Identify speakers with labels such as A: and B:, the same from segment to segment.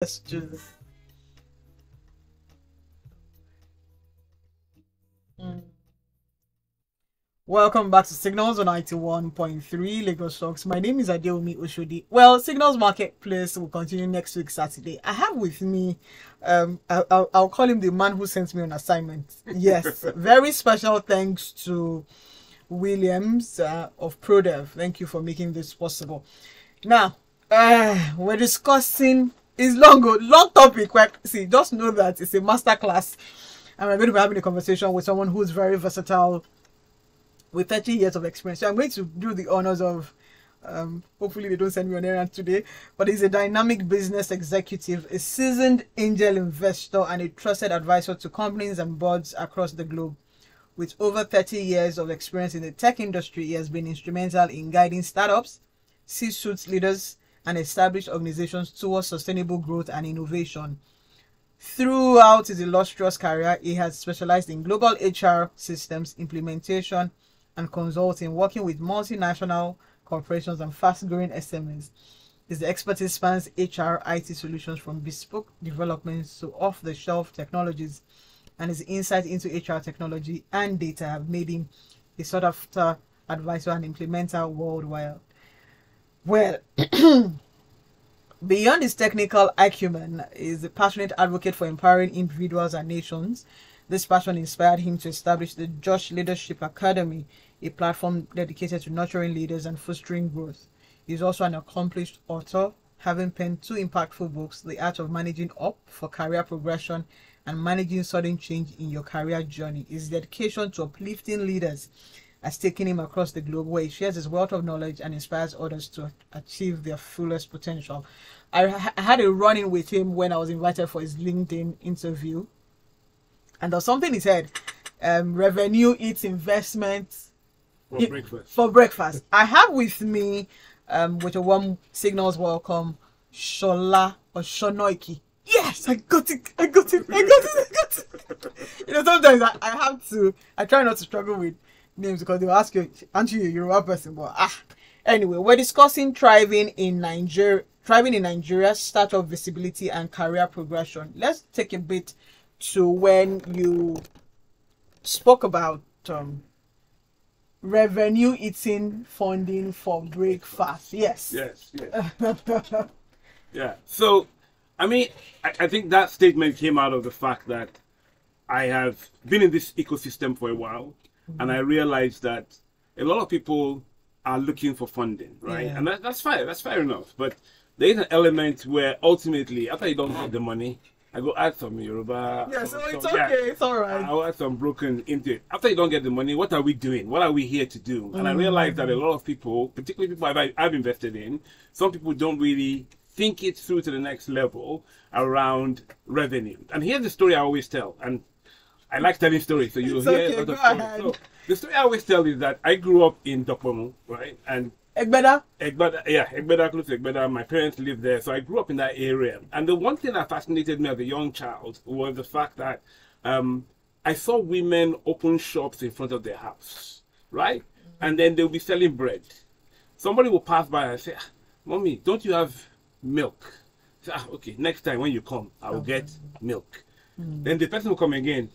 A: Let's do this. Mm. Welcome back to Signals on 91.3 Lagos Stocks. My name is Adewunmi Oshodi. Well, Signals Marketplace will continue next week, Saturday. I have with me, I'll call him the man who sent me on assignment. Yes, very special thanks to Williams of ProDev. Thank you for making this possible. Now, we're discussing, it's long topic. See, just know that it's a masterclass. And we're going to be having a conversation with someone who's very versatile with 30 years of experience. So I'm going to do the honors of, hopefully they don't send me on errand today, but he's a dynamic business executive, a seasoned angel investor, and a trusted advisor to companies and boards across the globe. With over 30 years of experience in the tech industry, he has been instrumental in guiding startups, C-suite leaders, and established organizations towards sustainable growth and innovation. Throughout his illustrious career, he has specialized in global HR systems implementation and consulting, working with multinational corporations and fast-growing SMEs. His expertise spans HR IT solutions from bespoke developments to off-the-shelf technologies, and his insight into HR technology and data have made him a sought-after advisor and implementer worldwide. Well, beyond his technical acumen, he is a passionate advocate for empowering individuals and nations. This passion inspired him to establish the Josh Leadership Academy, a platform dedicated to nurturing leaders and fostering growth. He is also an accomplished author, having penned two impactful books, The Art of Managing Up for Career Progression and Managing Sudden Change in Your Career Journey. His dedication to uplifting leaders has taken him across the globe, where he shares his wealth of knowledge and inspires others to achieve their fullest potential. I had a run-in with him when I was invited for his LinkedIn interview, and there's something he said, revenue eats investment for breakfast. I have with me, with a warm Signals welcome, Shola Osinoiki. Yes, I got it. You know, sometimes I try not to struggle with names because they'll ask you, aren't you a Yoruba person? But anyway, we're discussing thriving in Nigeria, startup visibility and career progression. Let's take a bit to when you spoke about revenue eating funding for breakfast. Yes.
B: Yeah. So, I mean, I think that statement came out of the fact that I have been in this ecosystem for a while, and I realized that a lot of people are looking for funding, right? Yeah. And that's fine. That's fair enough. But there is an element where ultimately, after you don't get the money, I go add some Yoruba.
A: Yeah, so it's okay. Yeah, it's all right.
B: I'll add some broken into it. After you don't get the money, what are we doing? What are we here to do? And I realized that a lot of people, particularly people I've invested in, some people don't really think it through to the next level around revenue. And here's the story I always tell. And I like telling stories, so you'll hear a lot of stories. So the story I always tell is that I grew up in Dopomo, right? And
A: Egbeda,
B: close to Egbeda. My parents lived there, so I grew up in that area. And the one thing that fascinated me as a young child was the fact that I saw women open shops in front of their house, right? And then they'll be selling bread. Somebody will pass by and say, "Mommy, don't you have milk?" I say, "Okay, next time when you come, I will get milk." Then the person will come again.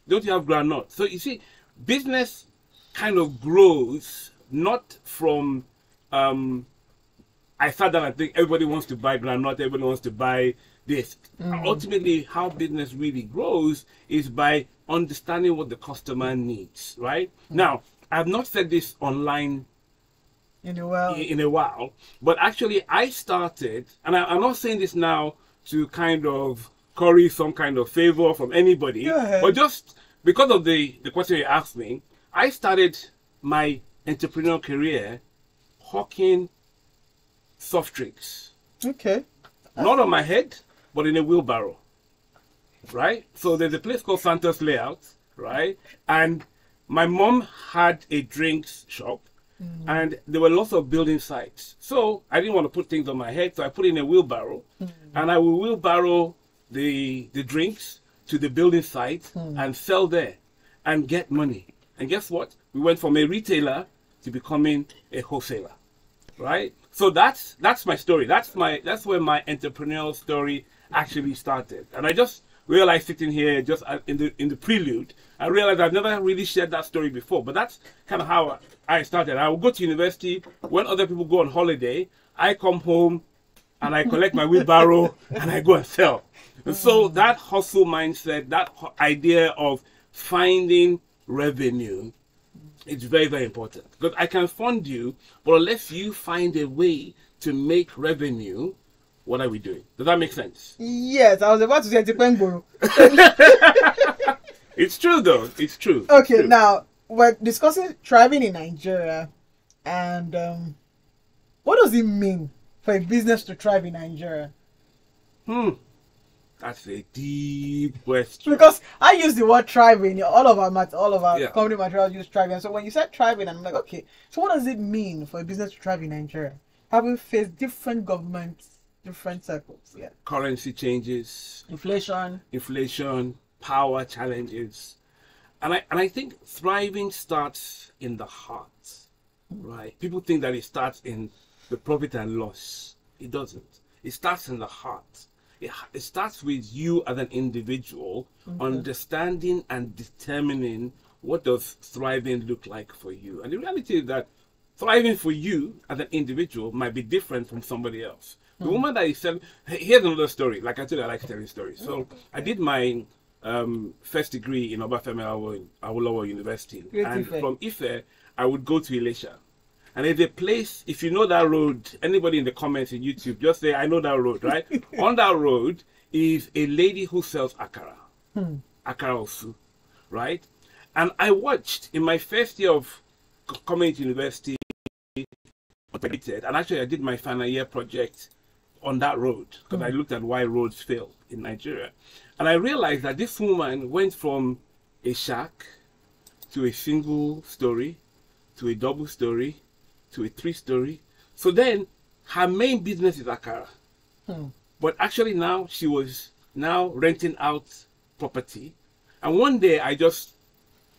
B: Don't you have groundnut? So you see, business kind of grows not from I sat down and think everybody wants to buy groundnut, everybody wants to buy this. Ultimately, how business really grows is by understanding what the customer needs, right? Now, I have not said this online in a while, but actually I started, and I'm not saying this now to kind of curry some kind of favor from anybody, but just because of the question you asked me, I started my entrepreneurial career hawking soft drinks.
A: Okay.
B: Not on my head, but in a wheelbarrow, right? So there's a place called Santos Layout, right? And my mom had a drinks shop, and there were lots of building sites. So I didn't want to put things on my head, so I put in a wheelbarrow, and I will wheelbarrow the drinks to the building site and sell there and get money. And guess what? We went from a retailer to becoming a wholesaler, right? So that's my story. That's where my entrepreneurial story actually started. And I just realized sitting here just in the prelude, I realized I've never really shared that story before. But that's kind of how I started. I would go to university when other people go on holiday. I come home and I collect my wheelbarrow and I go and sell. And so that hustle mindset, that idea of finding revenue, it's very, very important. Because I can fund you, but unless you find a way to make revenue, what are we doing? Does that make sense?
A: Yes, I was about to say Tipengboro.
B: It's true though. It's true.
A: Okay,
B: it's true.
A: now we're discussing thriving in Nigeria, and what does it mean for a business to thrive in Nigeria?
B: That's a deep question.
A: Because I use the word thriving. All of our
B: Yeah.
A: company materials use thriving. So when you said thriving, I'm like, okay. So what does it mean for a business to thrive in Nigeria? Having faced different governments, different circles, yeah.
B: Currency changes,
A: Inflation,
B: power challenges. And I think thriving starts in the heart, right? People think that it starts in the profit and loss. It doesn't. It starts in the heart. It starts with you as an individual, understanding and determining what does thriving look like for you. And the reality is that thriving for you as an individual might be different from somebody else. The woman that is selling, here's another story. Like I told you, I like telling stories. So I did my first degree in Obafemi Awolowo University.
A: Great
B: And
A: Ife.
B: from Ife, I would go to Ilesha. And there's a place, if you know that road, anybody in the comments in YouTube, just say, I know that road, right? On that road is a lady who sells akara. Akara osu, right? And I watched in my first year of coming to university, and actually I did my final year project on that road because I looked at why roads fail in Nigeria. And I realized that this woman went from a shack to a single story, to a double story, to a 3-story. So then her main business is akara. But actually now she was now renting out property. And one day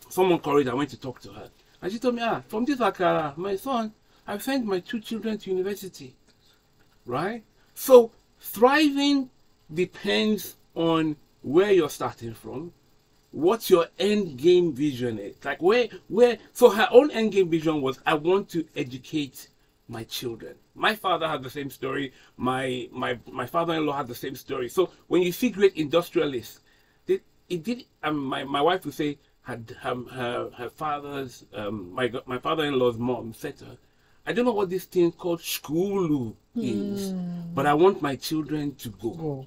B: someone called, I went to talk to her. And she told me, from this akara, my son, I've sent my 2 children to university. Right? So thriving depends on where you're starting from, what your end game vision is. Like so her own end game vision was, I want to educate my children. My father had the same story. My father-in-law had the same story. So when you see great industrialists, my wife would say her father's my father-in-law's mom said to her, I don't know what this thing called school is, but I want my children to go.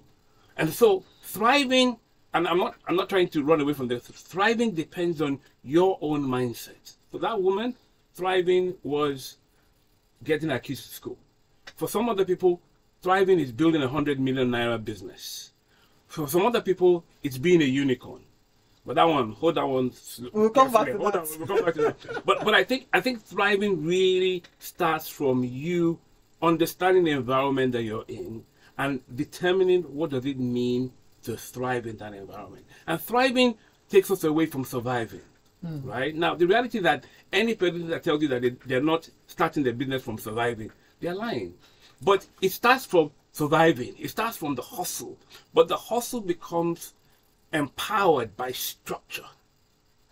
B: And so thriving, and I'm not trying to run away from this. Thriving depends on your own mindset. For that woman, thriving was getting her kids to school. For some other people, thriving is building 100 million naira business. For some other people, it's being a unicorn. But hold that one.
A: We'll come back to that.
B: We'll come back to that. But I think thriving really starts from you understanding the environment that you're in and determining what does it mean to thrive in that environment. And thriving takes us away from surviving, right? Now, the reality is that any person that tells you that they're not starting their business from surviving, they're lying. But it starts from surviving. It starts from the hustle. But the hustle becomes empowered by structure,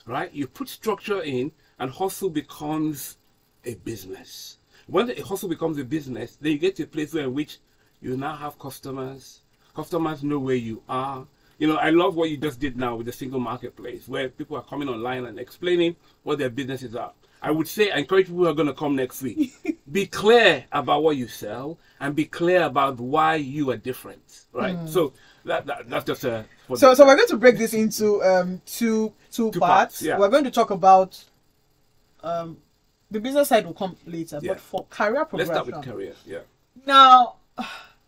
B: right? You put structure in and hustle becomes a business. When the hustle becomes a business, then you get to a place in which you now have customers. Customers know where you are. You know, I love what you just did now with the single marketplace, where people are coming online and explaining what their businesses are. I would say, I encourage people who are going to come next week. Be clear about what you sell and be clear about why you are different, right? So that's just a...
A: So we're going to break this into two parts.
B: Yeah.
A: We're going to talk about the business side will come later,
B: Yeah.
A: but for career progression.
B: Let's start with career, yeah.
A: Now,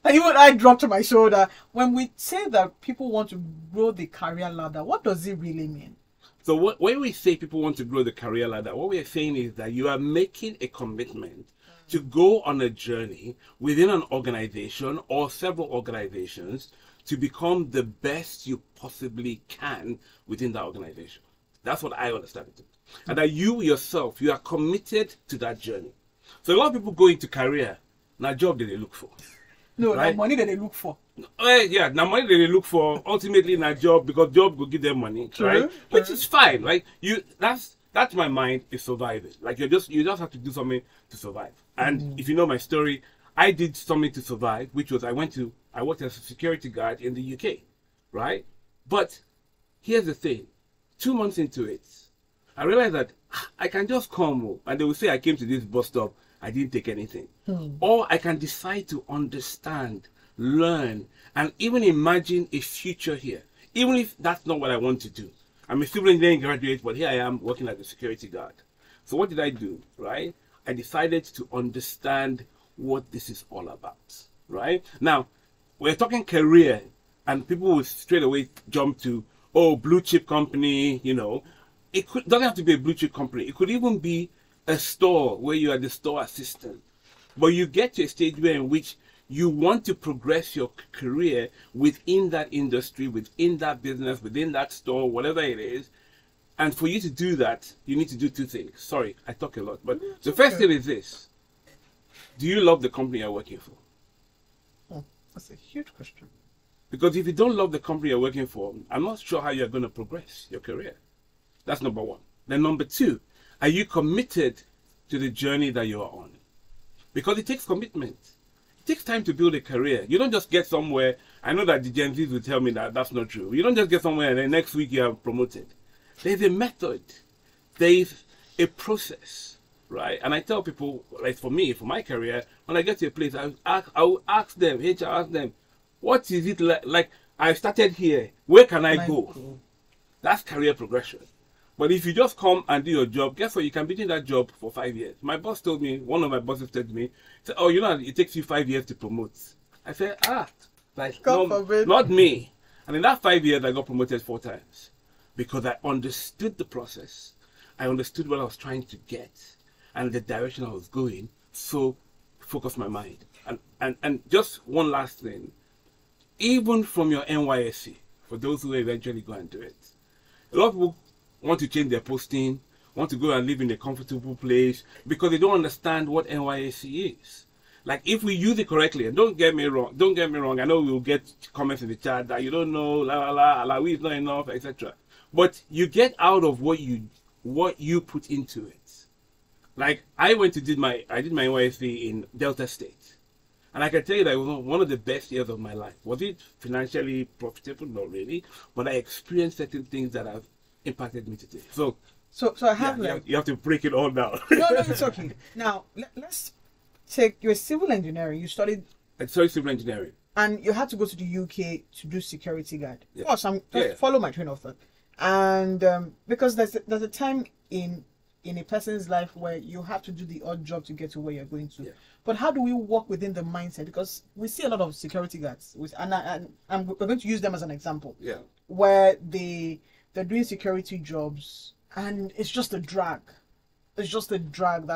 A: even I dropped my shoulder. When we say that people want to grow the career ladder, what does it really mean?
B: So when we say people want to grow the career ladder, what we are saying is that you are making a commitment to go on a journey within an organization or several organizations to become the best you possibly can within that organization. That's what I understand it to be. And that you yourself, you are committed to that journey. So a lot of people go into career now job that they look for.
A: No,
B: right?
A: the money that they look for.
B: Yeah, now money that they look for ultimately in a job because job will give them money,
A: True,
B: right?
A: true.
B: Which is fine, right? That's my mind is surviving. Like you just have to do something to survive. And if you know my story, I did something to survive, which was I worked as a security guard in the UK, right? But here's the thing: 2 months into it, I realized that I can just come home and they will say I came to this bus stop, I didn't take anything. Or I can decide to understand, learn, and even imagine a future here, even if that's not what I want to do. I'm a civil engineering graduate, but here I am working as a security guard. So what did I do, right? I decided to understand what this is all about, right? Now, we're talking career, and people will straight away jump to, oh, blue chip company, you know. Doesn't have to be a blue chip company. It could even be a store where you are the store assistant. But you get to a stage where in which you want to progress your career within that industry, within that business, within that store, whatever it is. And for you to do that, you need to do two things. Sorry, I talk a lot. But the first thing is this. Do you love the company you're working for?
A: Oh, that's a huge question.
B: Because if you don't love the company you're working for, I'm not sure how you're going to progress your career. That's number one. Then number two, are you committed to the journey that you are on? Because it takes commitment. It takes time to build a career. You don't just get somewhere. I know that the Gen Zs will tell me that that's not true. You don't just get somewhere and then next week you are promoted. There's a method. There's a process, right? And I tell people, like for me, for my career, when I get to a place, I will ask them, HR ask them, what is it like? Like, I started here. Where can I go? That's career progression. But if you just come and do your job, guess what? You can be doing that job for 5 years. My boss told me, one of my bosses said to me, said, oh, you know, it takes you 5 years to promote. I said, like, no, not me. And in that 5 years, I got promoted 4 times because I understood the process. I understood what I was trying to get and the direction I was going. So focus my mind. And just one last thing. Even from your NYSC, for those who eventually go and do it, a lot of people want to change their posting, want to go and live in a comfortable place because they don't understand what NYSC is. Like if we use it correctly, and don't get me wrong, I know we will get comments in the chat that you don't know, Alawi is not enough, etc. But you get out of what you put into it. Like I did my NYSC in Delta State. And I can tell you that it was one of the best years of my life. Was it financially profitable? Not really. But I experienced certain things that have impacted me today. So I have you have to break it all down.
A: No, it's okay. Now let's take your civil engineering. You studied.
B: I studied civil engineering,
A: and you had to go to the UK to do security guard.
B: Yeah.
A: Of course, follow my train of thought. And because there's a time in a person's life where you have to do the odd job to get to where you're going to.
B: Yeah.
A: But how do we work within the mindset? Because we see a lot of security guards, and we're going to use them as an example.
B: Yeah.
A: Where they're doing security jobs and it's just a drag. It's just a drag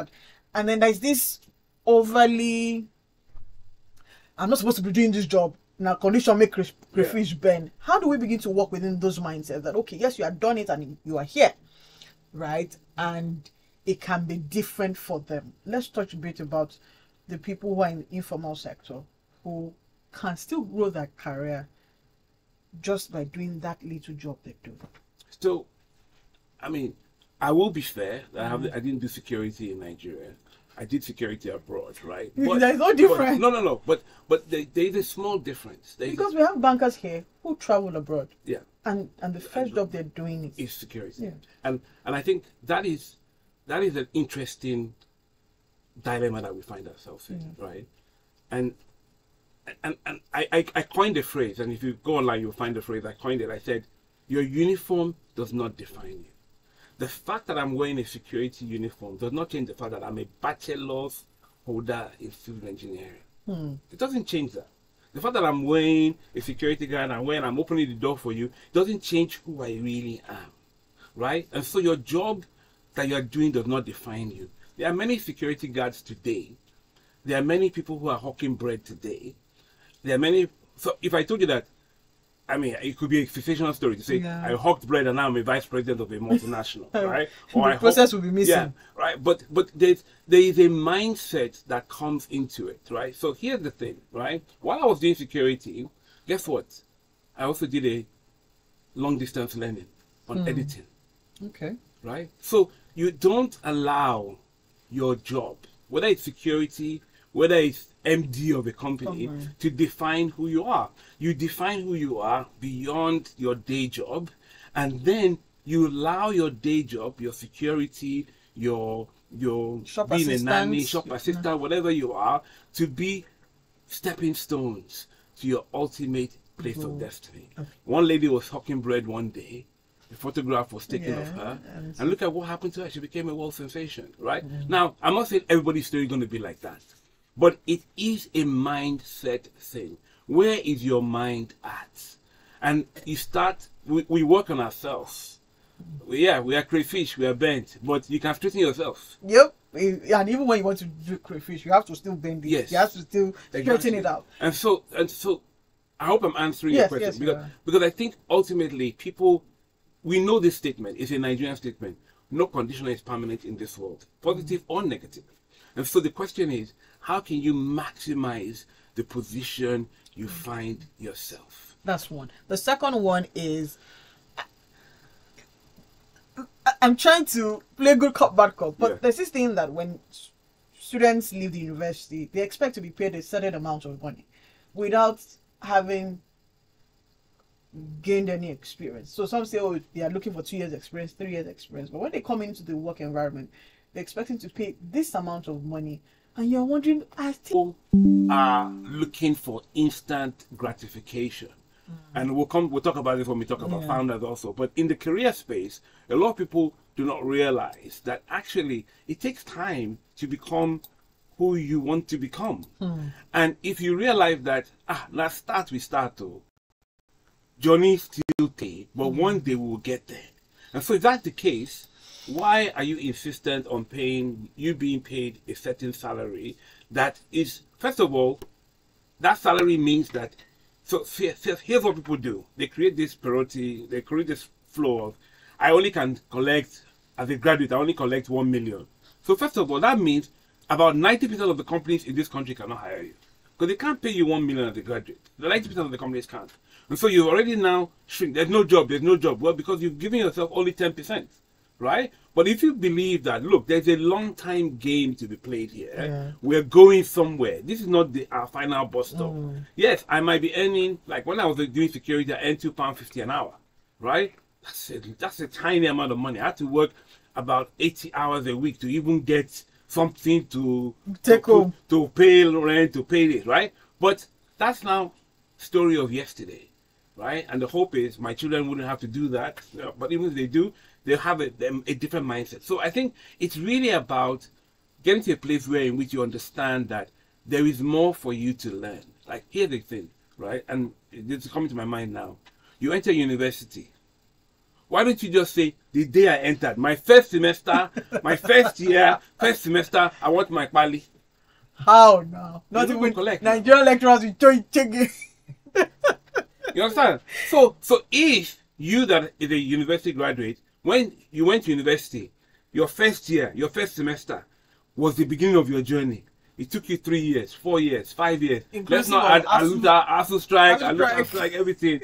A: and then there's this overly, I'm not supposed to be doing this job. Now condition make crayfish burn. How do we begin to work within those mindsets that, okay, yes, you have done it and you are here, right? And it can be different for them. Let's touch a bit about the people who are in the informal sector who can still grow their career just by doing that little job they do.
B: So, I mean, I will be fair. I didn't do security in Nigeria. I did security abroad, right? But,
A: there's no difference.
B: No. But there's a small difference.
A: Because we have bankers here who travel abroad.
B: Yeah.
A: And the first job they're doing
B: is security.
A: Yeah.
B: And I think that is an interesting dilemma that we find ourselves in, right? And I coined a phrase, and if you go online, you'll find the phrase. I coined it. I said, your uniform does not define you. The fact that I'm wearing a security uniform does not change the fact that I'm a bachelor's holder in civil engineering. It doesn't change that. The fact that I'm wearing a security guard and when I'm opening the door for you doesn't change who I really am, right? And so your job that you're doing does not define you. There are many security guards today. There are many people who are hawking bread today. There are many. So if I told you that I mean, it could be a sensational story to say,
A: Yeah.
B: I hawked bread and now I'm a vice president of a multinational, right? Or
A: The process will be missing.
B: Yeah, right. But there is a mindset that comes into it, right? So here's the thing, right? While I was doing security, guess what? I also did a long distance learning on editing,
A: Okay.
B: right? So you don't allow your job, whether it's security, whether it's MD of a company, to define who you are. You define who you are beyond your day job, and then you allow your day job, your security, your
A: Shop
B: being a nanny,
A: assistant.
B: shop assistant, whatever you are, to be stepping stones to your ultimate place of destiny. One lady was hawking bread one day. A photograph was taken of her, and look at what happened to her. She became a world sensation, right? Now, I'm not saying everybody's story is going to be like that, but it is a mindset thing. Where is your mind at? And you start, we work on ourselves. We are crayfish, we are bent, but you can straighten yourself.
A: Yep. And even when you want to do crayfish, you have to still bend it.
B: Yes.
A: You have to still straighten it out.
B: And so, I hope I'm answering your question,
A: Yes,
B: because I think ultimately people, we know this statement is a Nigerian statement. No condition is permanent in this world, positive or negative. And so the question is, how can you maximize the position you find yourself?
A: That's one. The second one is, I'm trying to play good cop, bad cop, but there's this thing that when students leave the university, they expect to be paid a certain amount of money without having gained any experience. So some say, oh, they are looking for 2 years experience, 3 years experience. But when they come into the work environment, they're expecting to pay this amount of money. And you're wondering,
B: People are looking for instant gratification. And we'll talk about this when we talk about founders also. But in the career space, a lot of people do not realize that actually it takes time to become who you want to become. And if you realize that, now we start to journey still take, but one day we will get there. And so if that's the case, why are you insistent on being paid a certain salary that is, first of all, that salary means that, so here's what people do. They create this priority, they create this flow of, I only can collect, as a graduate, I only collect 1 million. So first of all, that means about 90% of the companies in this country cannot hire you. Because they can't pay you 1 million as a graduate. The 90% of the companies can't. And so you already now shrink. There's no job. Well, because you've given yourself only 10%, right? But if you believe that, look, there's a long time game to be played here. We're going somewhere. This is not our final bus stop. Yes, I might be earning, like when I was doing security, I earned £2.50 an hour, right? That's a tiny amount of money. I had to work about 80 hours a week to even get something to
A: take home,
B: to pay rent, to pay this, right? But that's now story of yesterday, right? And the hope is my children wouldn't have to do that. But even if they do, they'll have a different mindset. So I think it's really about getting to a place where in which you understand that there is more for you to learn. Like, here's the thing, right? And this is coming to my mind now. You enter university. Why don't you just say, the day I entered, my first semester, my first year, first semester, I want my pali.
A: How now? Not
B: You
A: even
B: collect.
A: Nigerian lecturers will check it.
B: You understand? So if you that is a university graduate, when you went to university, your first year, your first semester was the beginning of your journey. It took you 3 years, 4 years, 5 years. Let's not add ASU strike, everything.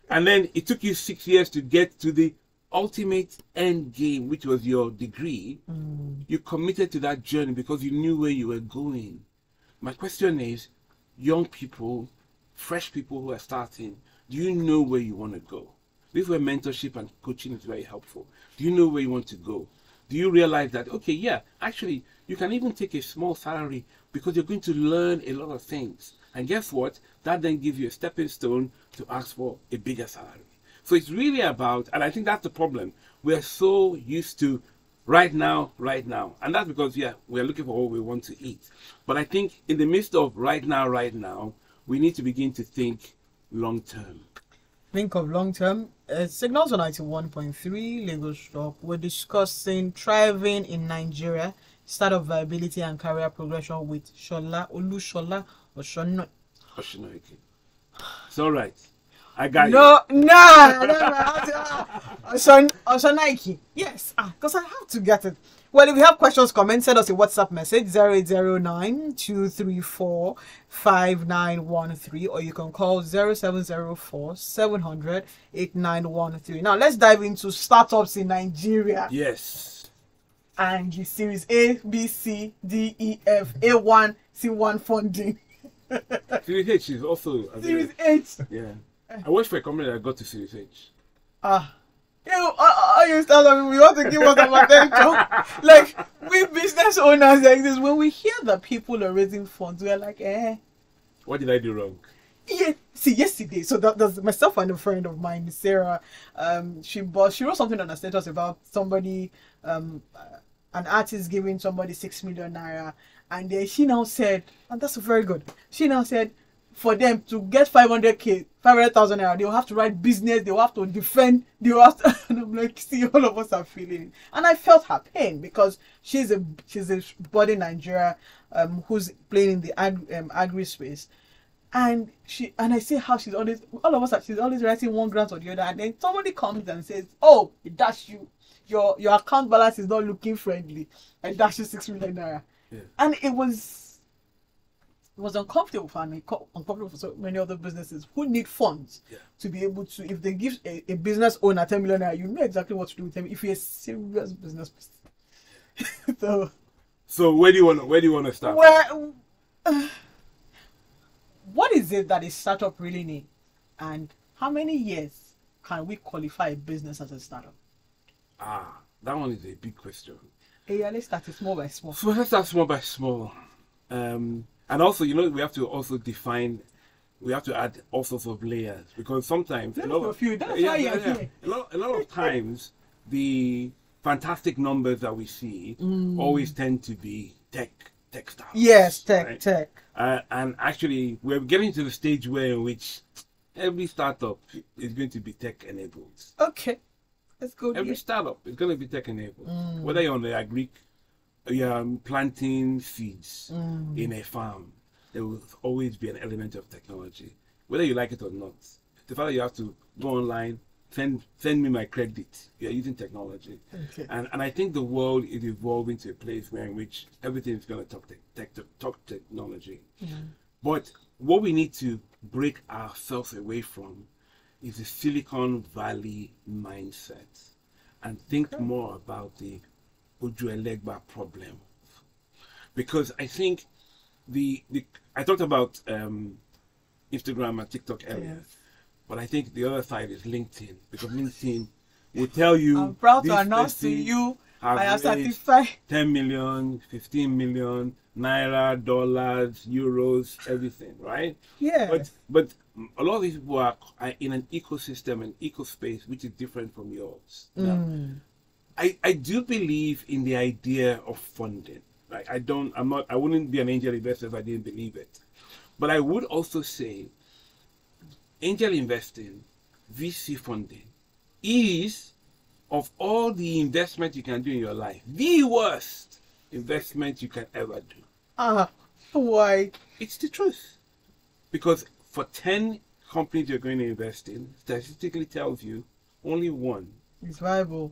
B: And then it took you 6 years to get to the ultimate end game, which was your degree. You committed to that journey because you knew where you were going. My question is, young people, fresh people who are starting, do you know where you want to go? This is where mentorship and coaching is very helpful. Do you know where you want to go? Do you realize that, okay, yeah, actually, you can even take a small salary because you're going to learn a lot of things. And guess what? That then gives you a stepping stone to ask for a bigger salary. So it's really about, and I think that's the problem. We're so used to right now. And that's because, yeah, we're looking for what we want to eat. But I think in the midst of right now, we need to begin to think long term.
A: Think of long term. Signals on 91.3 Lagos Shop. We're discussing thriving in Nigeria, startup viability and career progression with Olusola Osinoiki.
B: It's all right. I got
A: No, Osinoiki. Yes, because I have to get it. Well, if you have questions, comments, send us a WhatsApp message 0809-234-5913, or you can call 0704-700-8913. Now, let's dive into startups in Nigeria.
B: Yes.
A: And the series A, B, C, D, E, F, A1, C1 funding.
B: Series H is also
A: Series H.
B: Yeah. I wish for a company that got to Series H.
A: You start, we want to give us some attention. Like, we business owners like this, when we hear that people are raising funds, we're like,
B: what did I do wrong?
A: Yeah. See, yesterday, so that's myself and a friend of mine, Sarah. She wrote something on her status about somebody, an artist giving somebody 6 million naira, and then she now said, and that's very good. She now said, for them to get 500,000 naira, they'll have to write business, they'll have to defend, and I'm like, see, all of us are feeling it. And I felt her pain because she's a body in Nigeria who's playing in the agri space. And I see how she's always writing one grant or the other, and then somebody comes and says, oh, that's you. Your account balance is not looking friendly. And that's you 6 million naira. Yeah. And it was uncomfortable for me, uncomfortable for so many other businesses who need funds to be able to, if they give a business owner 10 million naira, you know exactly what to do with them if you're a serious business person.
B: So where do you want to start?
A: Well, what is it that a startup really need, and how many years can we qualify a business as a startup?
B: That one is a big question.
A: Let's start small by small.
B: So let's start small by small. And also, we have to also define. We have to add all sorts of layers, because sometimes a lot of times the fantastic numbers that we see always tend to be tech stuff.
A: Yes, tech,
B: right?
A: tech.
B: And actually, we're getting to the stage in which every startup is going to be tech enabled.
A: Okay, let's go.
B: Every startup is going to be tech enabled. Whether you're on the agric, you're planting seeds in a farm, there will always be an element of technology, whether you like it or not. The fact that you have to go online, send me my credit, you're using technology.
A: Okay.
B: And I think the world is evolving to a place in which everything is going to talk technology. But what we need to break ourselves away from is the Silicon Valley mindset and think more about the Ojuelegba problem. Because I think I talked about Instagram and TikTok earlier, but I think the other side is LinkedIn, because LinkedIn will tell you,
A: I'm proud to announce to you, I have certified
B: 10 million, 15 million, naira, dollars, euros, everything, right?
A: Yeah.
B: But a lot of these people are in an ecosystem, an ecospace, which is different from yours. Now, I do believe in the idea of funding. Like, I wouldn't be an angel investor if I didn't believe it. But I would also say angel investing, VC funding, is, of all the investment you can do in your life, the worst investment you can ever do.
A: Why?
B: It's the truth. Because for 10 companies you're going to invest in, statistically tells you only one
A: is viable.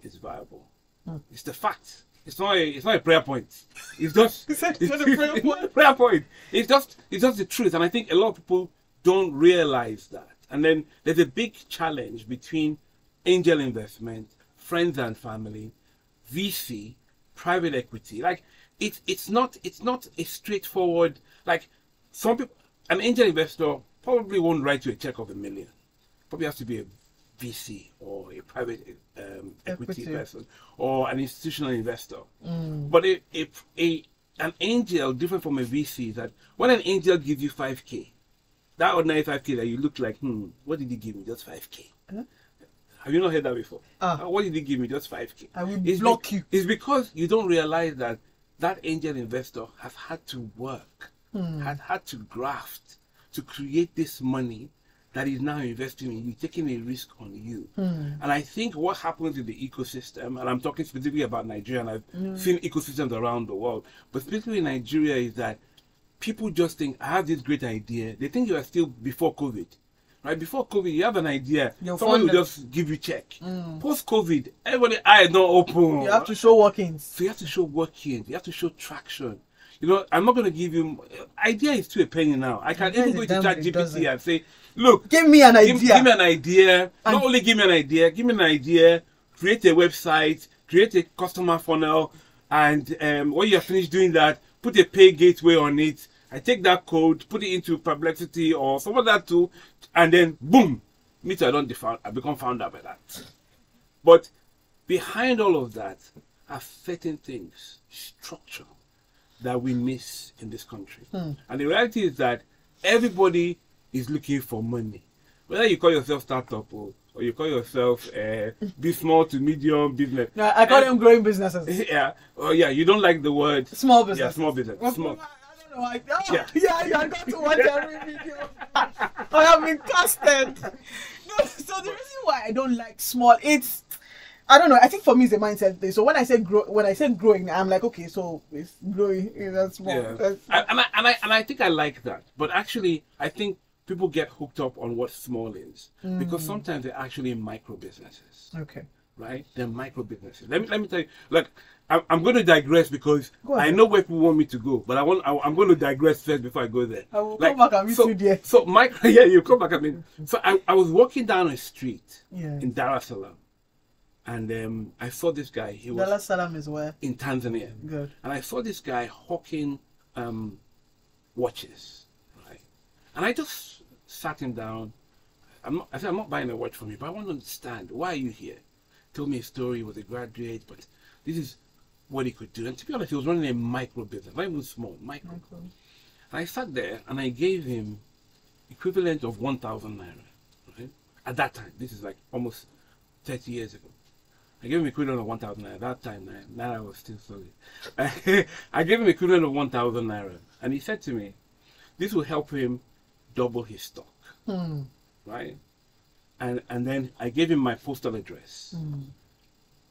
B: It's the fact. It's not a prayer point. It's just
A: it's not a prayer point.
B: Prayer point. It's just the truth. And I think a lot of people don't realize that. And then there's a big challenge between angel investment, friends and family, VC, private equity. Like, it's not a straightforward, like, some people, an angel investor probably won't write you a check of $1 million. Probably has to be a VC or a private equity person or an institutional investor. But an angel, different from a VC, is that when an angel gives you 5K, that ordinary 5K that you look like, what did he give me? Just 5K. Have you not heard that before? What did he give me? Just 5K.
A: I will block you.
B: It's because you don't realize that angel investor has had to work, has had to graft to create this money that is now investing in you, taking a risk on you. And I think what happens in the ecosystem, and I'm talking specifically about Nigeria, and I've seen ecosystems around the world, but specifically in Nigeria, is that people just think, I have this great idea. They think you are still before COVID. Right before COVID, you have an idea.
A: You're
B: Someone will
A: funded.
B: just give you check. Post-COVID, everybody eyes don't open.
A: You have to show workings.
B: So you have to show working. You have to show traction. You know, I'm not going to give you idea is too a penny now. I can
A: Idea
B: even
A: is
B: go
A: a
B: into
A: damn
B: chat
A: thing, it doesn't.
B: GPT and say, look,
A: Give me an idea.
B: give me an idea.
A: And-
B: Not only give me an idea, give me an idea, create a website, create a customer funnel, and when you're finished doing that, put a pay gateway on it. I take that code, put it into Perplexity or some other tool, and then boom, me too, I become founder by that. But behind all of that are certain things, structure, that we miss in this country. And the reality is that everybody is looking for money. Whether you call yourself startup or you call yourself be small to medium business.
A: No, I call them growing businesses.
B: Yeah. Oh yeah, you don't like the word
A: Small business.
B: Yeah, small business.
A: Well,
B: Small.
A: I don't know.
B: Yeah.
A: I got to watch every video. I have been casted. No, so the reason why I don't like small, it's I don't know. I think for me it's a mindset thing. So when I say growing, I'm like, okay, so it's growing. That's small.
B: Yeah.
A: That's-
B: And I think I like that. But actually, I think people get hooked up on what small is because sometimes they're actually micro businesses.
A: okay.
B: Right? They're micro businesses. Let me tell you. Look, I'm going to digress because
A: Go ahead.
B: I know where people want me to go, but I'm going to digress first before I go there.
A: I will come back and meet you there.
B: So micro, yeah, you come back. I mean, so I was walking down a street
A: Yeah.
B: in Dar es Salaam, and I saw this guy. He was
A: Dar es Salaam is where?
B: in Tanzania.
A: Good.
B: And I saw this guy hawking watches, right? And I just sat him down. I said, I'm not buying a watch from you, but I want to understand, why are you here? Told me a story, he was a graduate, but this is what he could do. And to be honest, he was running a micro business, not even small, micro.
A: Okay.
B: And I sat there and I gave him equivalent of 1,000 naira, right? At that time, this is like almost 30 years ago. I gave him equivalent of 1,000 naira. At that time, naira was still solid. I gave him equivalent of 1,000 naira. And he said to me, this will help him double his stock, right? And then I gave him my postal address.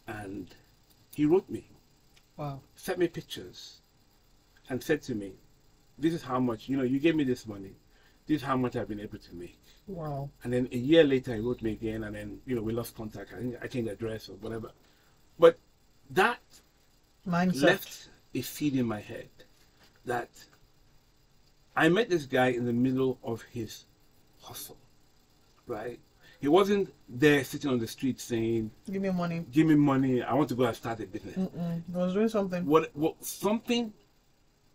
B: And he wrote me,
A: Wow.
B: sent me pictures, and said to me, this is how much, you gave me this money. This is how much I've been able to make.
A: Wow.
B: And then a year later, he wrote me again, and then, we lost contact. I think I changed the address or whatever. But that
A: Mindset.
B: left a seed in my head that I met this guy in the middle of his hustle, right? He wasn't there sitting on the street saying,
A: Give me money.
B: give me money, I want to go and start a business.
A: He was doing something.
B: What something,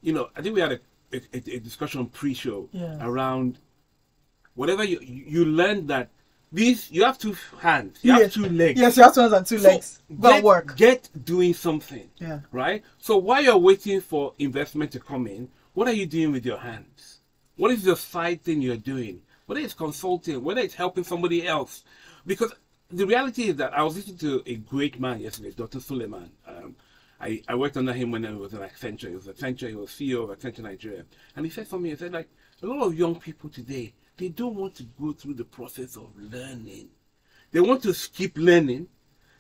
B: I think we had a discussion pre-show
A: Yeah.
B: around whatever you learned that you have two hands, you have two legs.
A: Yes, you have 2 hands and 2 legs. Go and work.
B: Get doing something.
A: Yeah.
B: Right? So while you're waiting for investment to come in, what are you doing with your hands? What is the side thing you're doing? Whether it's consulting, whether it's helping somebody else. Because the reality is that I was listening to a great man yesterday, Dr. Suleiman. I worked under him when I was in Accenture. He was CEO of Accenture Nigeria. And he said something, he said, like, a lot of young people today, they don't want to go through the process of learning. They want to skip learning.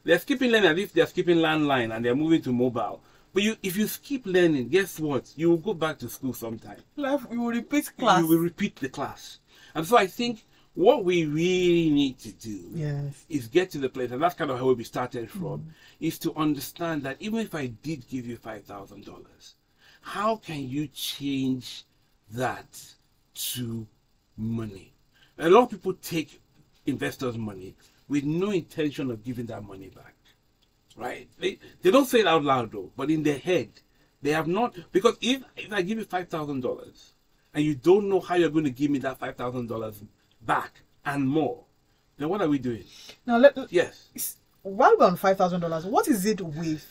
B: They're skipping learning as if they're skipping landline and they're moving to mobile. But if you skip learning, guess what? You will go back to school sometime.
A: You will repeat class.
B: You will repeat the class. And so I think what we really need to do
A: Yes.
B: is get to the place, and that's kind of where we started from, is to understand that even if I did give you $5,000, how can you change that to money? A lot of people take investors' money with no intention of giving that money back, right? They don't say it out loud though, but in their head, they have not, because if I give you $5,000 and you don't know how you're going to give me that $5,000 back and more, then what are we doing?
A: Now,
B: Yes.
A: while we're on $5,000, what is it with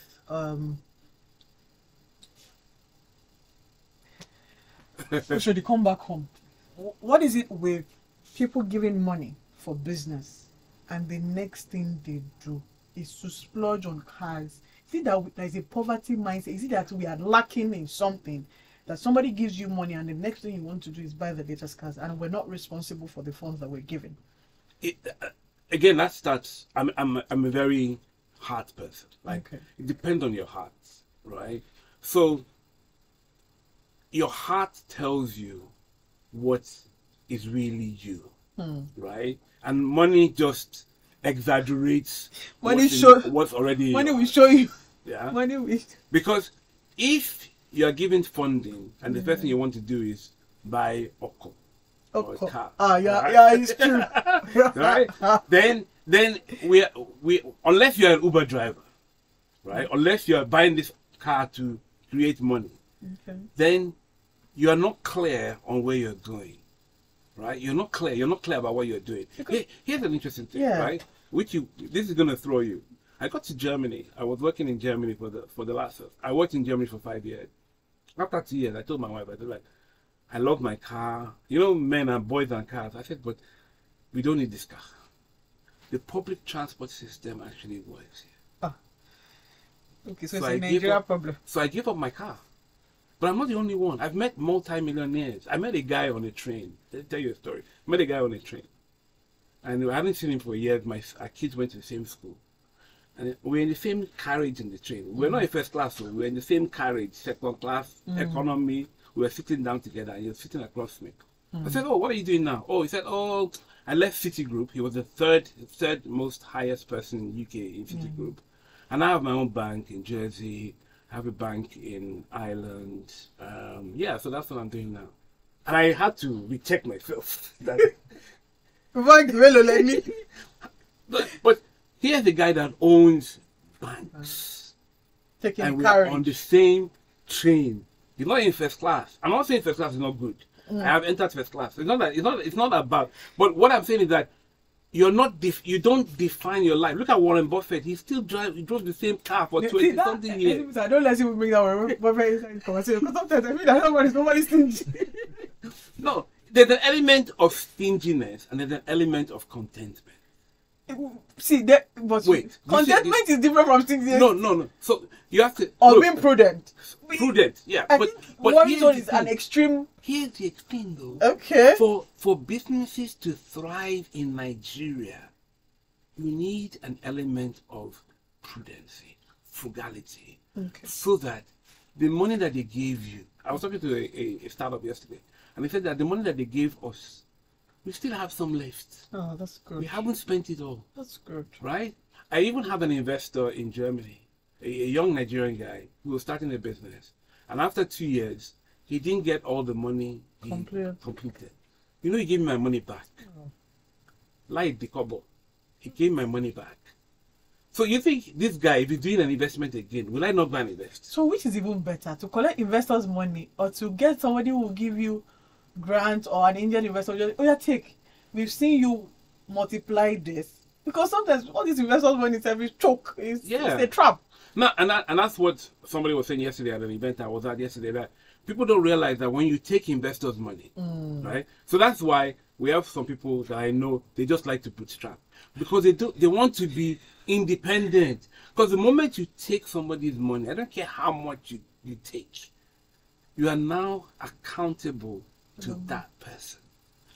A: should you come back home? What is it with people giving money for business and the next thing they do is to splurge on cars? Is it that there is a poverty mindset? Is it that we are lacking in something, that somebody gives you money and the next thing you want to do is buy the latest cars and we're not responsible for the funds that we're given?
B: Again, that starts. I'm a very heart person. Like,
A: Okay.
B: it depends on your heart, right? So your heart tells you what is really you. right? And money just exaggerates
A: Money
B: what's already
A: money will
B: yours.
A: show you.
B: Yeah.
A: Money will.
B: Because if you are given funding and the first thing you want to do is buy Oko or a car,
A: Yeah,
B: right?
A: yeah, it's true.
B: Right? Then we unless you're an Uber driver, right? Unless you are buying this car to create money,
A: Okay.
B: then you are not clear on where you're going, right? You're not clear. You're not clear about what you're doing. Here's an interesting thing, right? This is gonna throw you. I got to Germany. I was working in Germany for the last. I worked in Germany for 5 years. After 2 years, I told my wife, I said, like, I love my car. You know, men and boys and cars. I said, but we don't need this car. The public transport system actually works here.
A: Okay, so it's a Nigeria problem.
B: So I gave up my car. But I'm not the only one. I've met multi-millionaires. I met a guy on a train. Let me tell you a story. I met a guy on a train. And I haven't seen him for years. Our kids went to the same school. And we're in the same carriage in the train. We're not in first class, so we're in the same carriage, second class, economy. We were sitting down together, and he was sitting across me. I said, "Oh, what are you doing now?" Oh, he said, "Oh, I left Citigroup." He was the third most highest person in UK in Citigroup. And I have my own bank in Jersey. I have a bank in Ireland. Yeah, so that's what I'm doing now. And I had to recheck myself. But here's the guy that owns banks. And we're on the same train. He's not in first class. I'm not saying first class is not good. I have entered first class. It's not about. But what I'm saying is that you don't define your life. Look at Warren Buffett. He drove the same car for 20 something years.
A: I don't let you bring that Warren Buffett inside the conversation because sometimes I feel that nobody's stingy.
B: No, there's an element of stinginess and there's an element of contentment.
A: See, wait, contentment is different from stinginess.
B: No. So you have to
A: being prudent.
B: Prudent, yeah.
A: But one is an extreme.
B: Here's the thing, though.
A: Okay.
B: For businesses to thrive in Nigeria, you need an element of prudency, frugality, so that the money that they gave you. I was talking to a startup yesterday, and they said that the money that they gave us, we still have some left.
A: Oh, that's good.
B: We haven't spent it all.
A: That's good.
B: Right? I even have an investor in Germany, a young Nigerian guy who was starting a business. And after 2 years, he didn't get all the money he completed. You know, he gave me my money back. Like the kobo. He gave my money back. So you think this guy, if he's doing an investment again, will I not go and invest?
A: So which is even better? To collect investors' money or to get somebody who will give you grant or an Indian investor just, oh yeah, take. We've seen you multiply this. Because sometimes all these investors' money is every choke. It's a trap.
B: No, and that's what somebody was saying yesterday at an event I was at yesterday, that people don't realize that when you take investors' money, right? So that's why we have some people that I know, they just like to bootstrap. Because they want to be independent. Because the moment you take somebody's money, I don't care how much you take, you are now accountable to that person.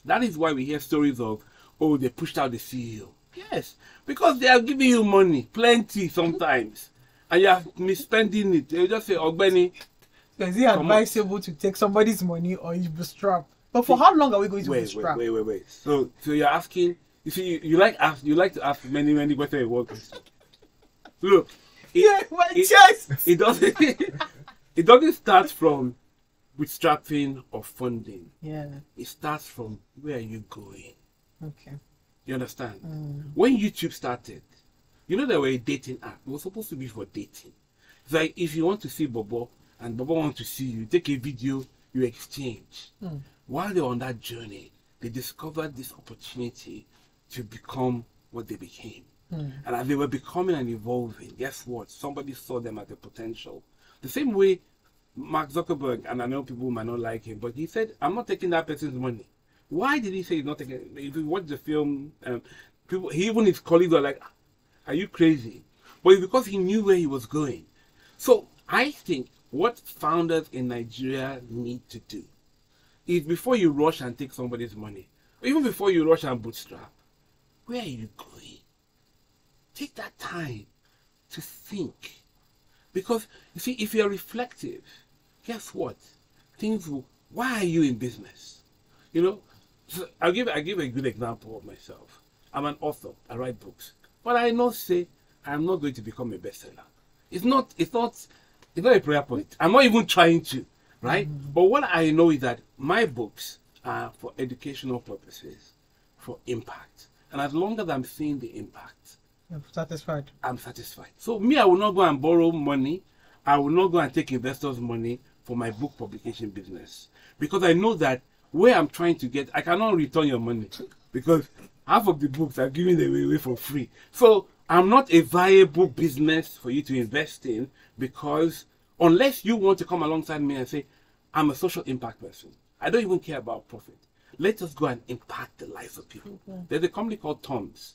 B: That is why we hear stories of, oh, they pushed out the CEO. Yes, because they are giving you money, plenty sometimes, and you are misspending it. They will just say, Ogbeni.
A: So is it advisable to take somebody's money or you bootstrap? But for how long are we going to bootstrap?
B: Wait. So you're asking, you see, you like to ask many questions in one question. Look, it doesn't start from bootstrapping or funding.
A: Yeah.
B: It starts from where are you going?
A: Okay.
B: You understand? When YouTube started, you know there were a dating app. It was supposed to be for dating. It's like if you want to see Bobo and Bobo wants to see you, take a video, you exchange. While they were on that journey, they discovered this opportunity to become what they became. And as they were becoming and evolving, guess what? Somebody saw them as a potential. The same way Mark Zuckerberg, and I know people might not like him, but he said, I'm not taking that person's money. Why did he say he's not taking it? If you watch the film, even his colleagues were like, are you crazy? But it's because he knew where he was going. So I think what founders in Nigeria need to do is before you rush and take somebody's money, even before you rush and bootstrap, where are you going? Take that time to think. Because, you see, if you're reflective, guess what? Things will, why are you in business? You know, So I give a good example of myself. I'm an author. I write books, but I not say I'm not going to become a bestseller. It's not a prayer point. I'm not even trying to, right? But what I know is that my books are for educational purposes, for impact, and as long as I'm seeing the impact,
A: You're satisfied.
B: I'm satisfied. So me, I will not go and borrow money. I will not go and take investors' money for my book publication business, because I know that where I'm trying to get, I cannot return your money because half of the books are giving them away for free. So I'm not a viable business for you to invest in, because unless you want to come alongside me and say, I'm a social impact person, I don't even care about profit. Let us go and impact the lives of people. There's a company called Tom's.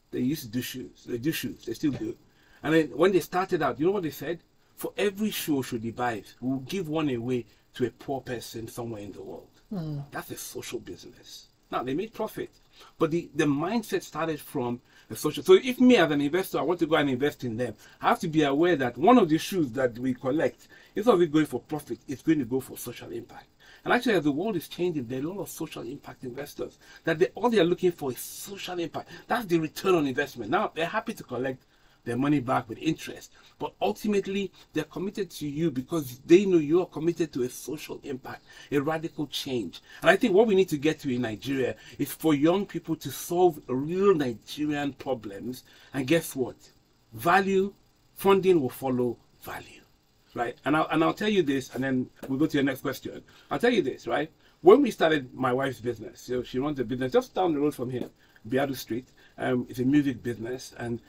B: They used to do shoes. They do shoes. They still do. And then when they started out, you know what they said? For every shoe Oshodi buys, we'll give one away to a poor person somewhere in the world. That's a social business. Now, they made profit. But the mindset started from the social. So if me as an investor, I want to go and invest in them, I have to be aware that one of the shoes that we collect, instead of it going for profit, it's going to go for social impact. And actually, as the world is changing, there are a lot of social impact investors that all they are looking for is social impact. That's the return on investment. Now, they're happy to collect their money back with interest, but ultimately, they're committed to you because they know you are committed to a social impact, a radical change. And I think what we need to get to in Nigeria is for young people to solve real Nigerian problems. And guess what? Value, funding will follow value. Right, and I'll tell you this, and then we'll go to your next question. I'll tell you this, right? When we started my wife's business, so she runs a business just down the road from here, Viability Street. It's a music business, and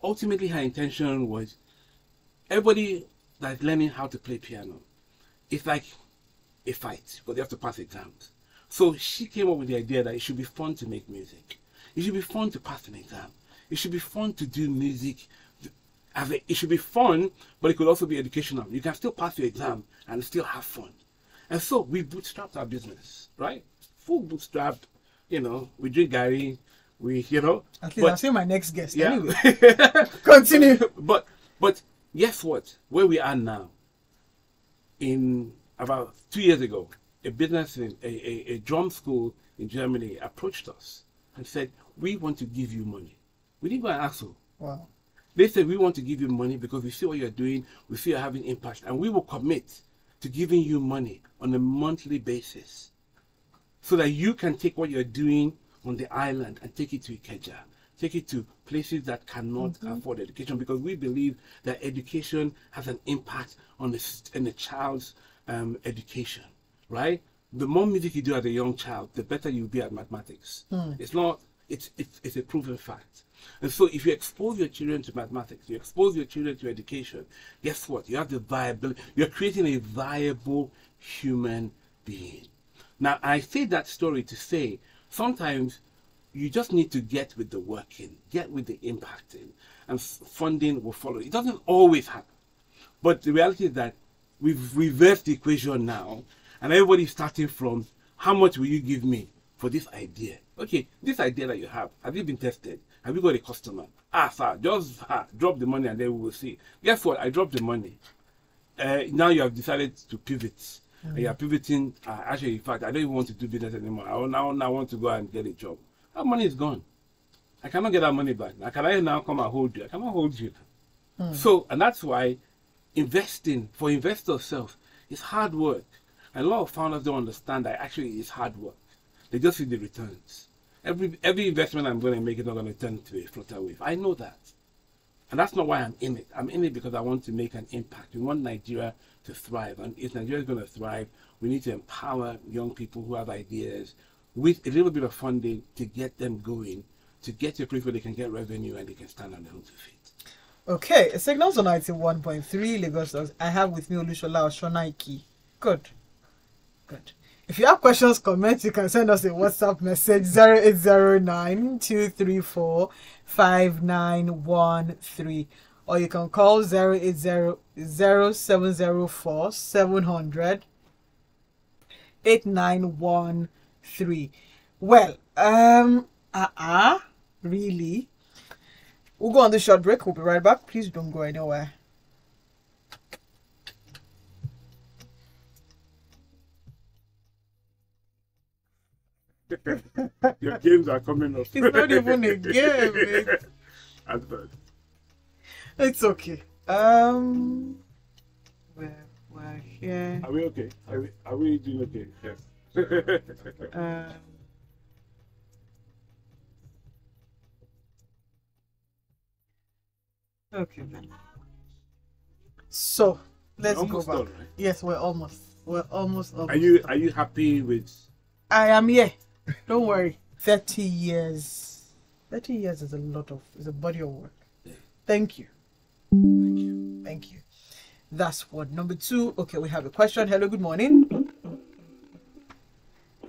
B: ultimately her intention was everybody that's learning how to play piano, it's like a fight, but they have to pass exams. So she came up with the idea that it should be fun to make music. It should be fun to pass an exam. It should be fun to do music. It should be fun, but it could also be educational. You can still pass your exam and still have fun. And so we bootstrapped our business, right? Full bootstrapped, we drink Gary,
A: At least I'll see my next guest anyway.
B: Continue. But guess what? Where we are now, in about 2 years ago, a business, a drum school in Germany approached us and said, we want to give you money. We didn't go and ask them.
A: Wow.
B: They said, we want to give you money because we see what you're doing, we see you're having impact, and we will commit to giving you money on a monthly basis so that you can take what you're doing on the island and take it to Ikeja, take it to places that cannot afford education, because we believe that education has an impact on the child's education, right? The more music you do as a young child, the better you'll be at mathematics. It's a proven fact. And so if you expose your children to mathematics, you expose your children to education, guess what? You have the viability. You're creating a viable human being. Now, I say that story to say sometimes you just need to get with the working, get with the impacting, and funding will follow. It doesn't always happen. But the reality is that we've reversed the equation now, and everybody's starting from how much will you give me for this idea? Okay, this idea that you have it been tested? Have you got a customer? Sir, just drop the money and then we will see. Guess what? I dropped the money. Now you have decided to pivot. You are pivoting. Actually, in fact, I don't even want to do business anymore. I now want to go and get a job. That money is gone. I cannot get that money back. Now, can I now come and hold you? I cannot hold you. So, and that's why investing for investors self is hard work. And a lot of founders don't understand that actually it's hard work. They just see the returns. Every investment I'm going to make is not going to turn to a flutter wave. I know that. And that's not why I'm in it. I'm in it because I want to make an impact. We want Nigeria to thrive. And if Nigeria is going to thrive, we need to empower young people who have ideas with a little bit of funding to get them going, to get to a place where they can get revenue and they can stand on their own 2 feet.
A: Okay, Signals on 91.3 Lagos. I have with me Olusola Osinoiki. Good. If you have questions, comments, you can send us a WhatsApp message 0809-234-5913, or you can call 080-0704-700-8913. Well, really? We'll go on this short break. We'll be right back. Please don't go anywhere.
B: Your games are coming up.
A: It's not even a game.
B: Advert.
A: It's okay. We're here.
B: Are we okay? Are we doing okay? Yes.
A: Okay then. So let's go back.
B: Done, right?
A: Yes, we're almost.
B: Are you happy with?
A: I am here. Don't worry. 30 years. 30 years is a body of work. Thank you. Thank you. That's one. Number two. Okay, we have a question. Hello, good morning.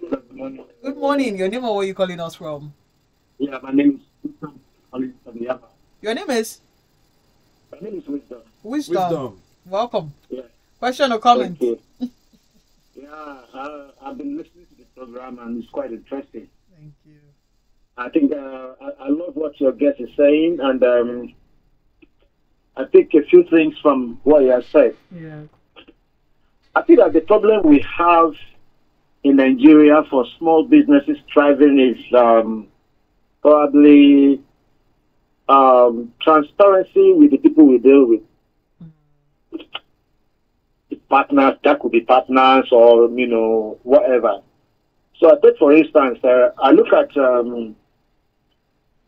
C: Good morning.
A: Good morning. Your name or where are you calling us from?
C: Yeah, my name is Wisdom.
A: Your name is?
C: My name is Wisdom.
A: Wisdom. Welcome.
C: Yeah.
A: Question or comment?
C: Okay. Yeah, I've been listening to the program and it's quite interesting.
A: Thank you.
C: I think I love what your guest is saying, and I think a few things from what he has said.
A: Yeah.
C: I think that the problem we have in Nigeria for small businesses thriving is probably transparency with the people we deal with. The partners, that could be partners or, whatever. So I take, for instance, I look at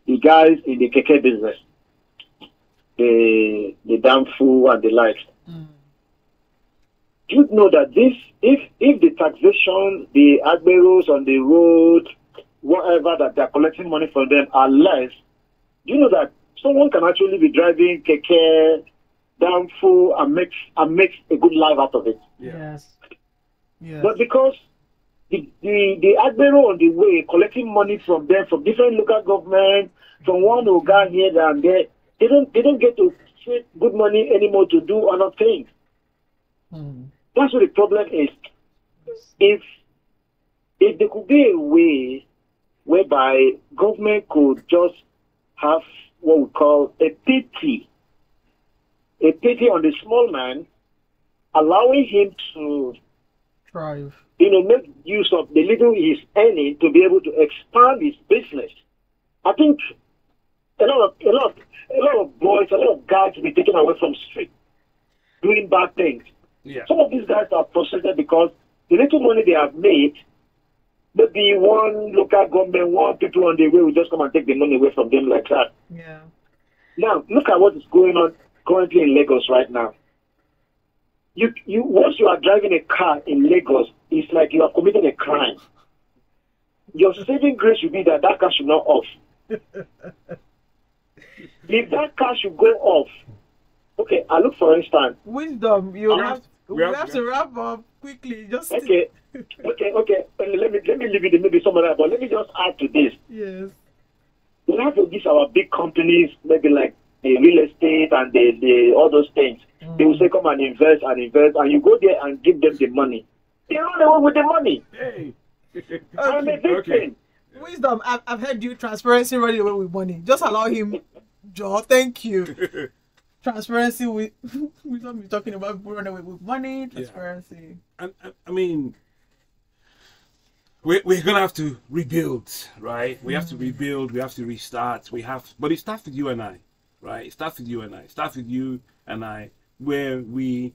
C: the guys in the keke business, the Danfu and the likes. You know that if the taxation, the agberos on the road, whatever that they're collecting money from them are less, you know that someone can actually be driving keke, Danfu and makes a good life out of it.
A: Yes. Yes.
C: But because the agbero on the way collecting money from them, from different local governments, from one Oga here and there, they don't get to save good money anymore to do other things. That's what the problem is. If there could be a way whereby government could just have what we call a pity on the small man, allowing him to
A: thrive,
C: make use of the little he's earning to be able to expand his business. I think a lot of boys, a lot of guys will be taken away from street doing bad things.
B: Yeah.
C: Some of these guys are frustrated because the little money they have made, maybe one local government, one people on the way will just come and take the money away from them like that.
A: Yeah.
C: Now, look at what is going on currently in Lagos right now. You once you are driving a car in Lagos, it's like you are committing a crime. Your saving grace should be that car should not off. If that car should go off, okay, I look for instance.
A: Wisdom, we have to wrap up quickly. Just
C: okay. Let me leave it maybe some of that, but let me just add to this.
A: Yes.
C: We have these our big companies, maybe like the real estate and the all those things. They will say come and invest, and you go there and give them the money. They run away with the money.
B: Hey.
C: I'm a victim.
A: Wisdom, I've heard you transparency running away with money. Just allow him, Joe. Thank you. Transparency with Wisdom, you're talking about people running away with money. Transparency.
B: Yeah. I mean, we're gonna have to rebuild, right? We have to rebuild. We have to restart. But it starts with you and I, right? It starts with you and I. It starts with you and I, where we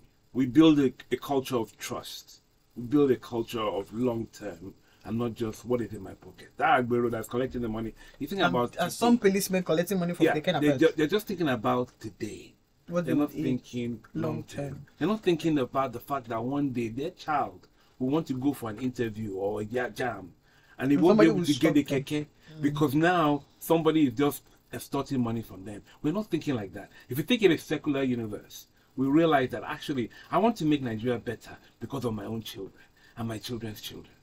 B: build a culture of trust. We build a culture of long term. And not just what is in my pocket. That Agbero that's collecting the money. You think about
A: some policemen collecting money from
B: they're just thinking about today. They're not thinking long term. They're not thinking about the fact that one day their child will want to go for an interview or a jam, and they won't be able to get the keke because now somebody is just extorting money from them. We're not thinking like that. If you think in a secular universe, we realize that actually I want to make Nigeria better because of my own children and my children's children.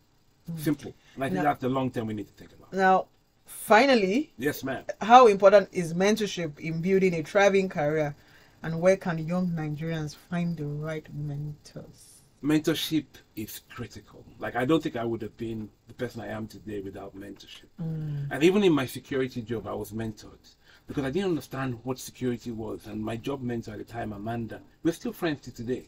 B: Simple. And I think that's the long term we need to think about.
A: Now, finally,
B: yes, ma'am.
A: How important is mentorship in building a thriving career, and where can young Nigerians find the right mentors?
B: Mentorship is critical. Like, I don't think I would have been the person I am today without mentorship. And even in my security job, I was mentored because I didn't understand what security was. And my job mentor at the time, Amanda, we're still friends to today,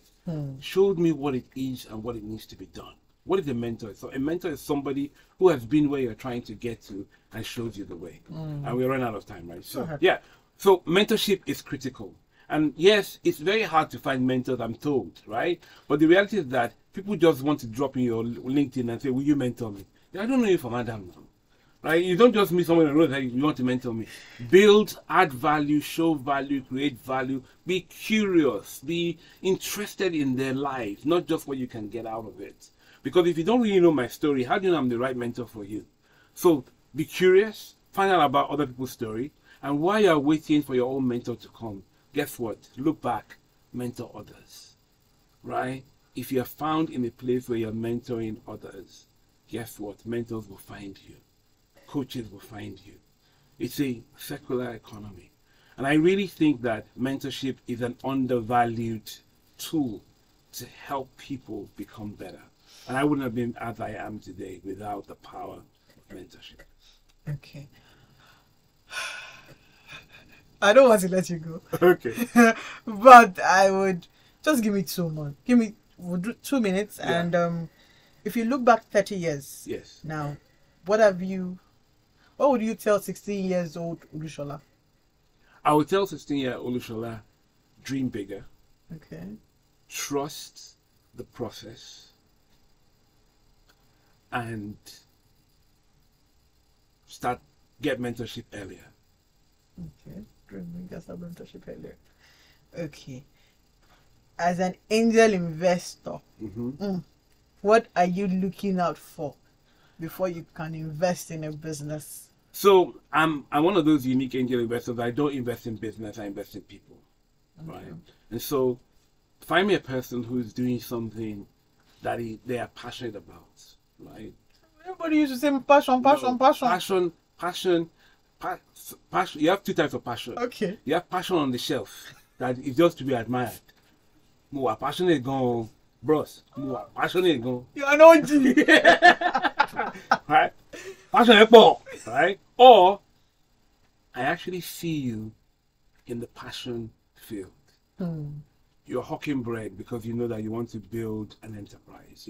B: showed me what it is and what it needs to be done. What is a mentor? So a mentor is somebody who has been where you're trying to get to and shows you the way. And we're running out of time, right? So yeah. So mentorship is critical. And yes, it's very hard to find mentors, I'm told, right? But the reality is that people just want to drop in your LinkedIn and say, will you mentor me? I don't know you from Adam now. Right? You don't just meet someone on the road and say, you want to mentor me. Build, add value, show value, create value. Be curious. Be interested in their life, not just what you can get out of it. Because if you don't really know my story, how do you know I'm the right mentor for you? So be curious, find out about other people's story, and while you're waiting for your own mentor to come, guess what? Look back, mentor others. Right? If you're found in a place where you're mentoring others, guess what? Mentors will find you. Coaches will find you. It's a secular economy. And I really think that mentorship is an undervalued tool to help people become better. And I wouldn't have been as I am today without the power of mentorship.
A: Okay. I don't want to let you go.
B: Okay.
A: But I would just give me 2 months. We'll do 2 minutes.
B: Yeah.
A: And if you look back 30 years
B: Yes.
A: now, what would you tell 16 years old Olusola?
B: I would tell 16-year-old Olusola, dream bigger.
A: Okay.
B: Trust the process. And get mentorship earlier.
A: Okay. Get some mentorship earlier. Okay. As an angel investor, what are you looking out for before you can invest in a business?
B: So I'm one of those unique angel investors. I don't invest in business, I invest in people. Okay. Right? And so find me a person who's doing something that they are passionate about. Right?
A: Everybody used to say passion.
B: Passion. You have 2 types of passion.
A: Okay.
B: You have passion on the shelf that is just to be admired. More passionate go, bros. More passionate go.
A: You are not G.
B: Right? Passionate ball. Right? Or I actually see you in the passion field. You're hawking bread because you know that you want to build an enterprise.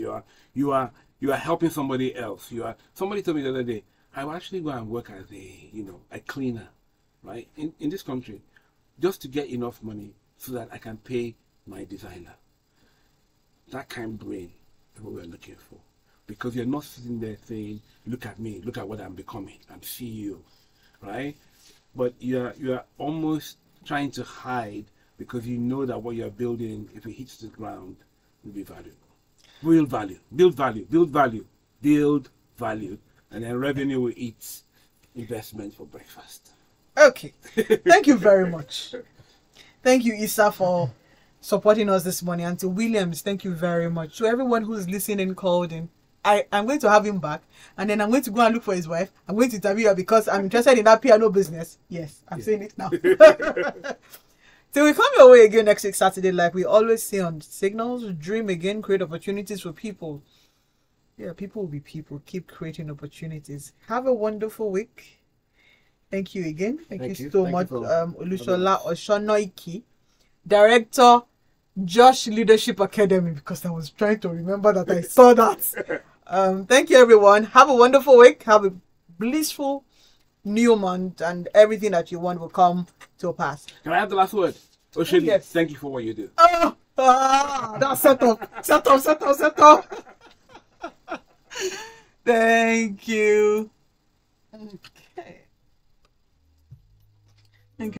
B: You are helping somebody else. Somebody told me the other day, I will actually go and work as a cleaner, right? In this country, just to get enough money so that I can pay my designer. That kind of brain is what we're looking for. Because you're not sitting there saying, look at me, look at what I'm becoming, I'm CEO, right? But you're almost trying to hide because you know that what you're building, if it hits the ground, will be valuable. Real value. Build value. Build value. Build value. And then revenue will eat investment for breakfast.
A: Okay. Thank you very much. Thank you, Issa, for supporting us this morning. And to Williams, thank you very much. To everyone who's listening, called in, I'm going to have him back. And then I'm going to go and look for his wife. I'm going to interview her because I'm interested in that piano business. Yes, I'm saying it now. Till we come your way again next week, Saturday, like we always say on Signals, dream again, create opportunities for people. Yeah, people will be people. Keep creating opportunities. Have a wonderful week. Thank you again. Thank you so much, Olusola Osinoiki, Director, Josh Leadership Academy, because I was trying to remember that I saw that. Thank you, everyone. Have a wonderful week. Have a blissful new month, and everything that you want will come to pass.
B: Can I have the last word? Oshodi,
A: yes.
B: Thank you for what you do.
A: That's set up. Thank you.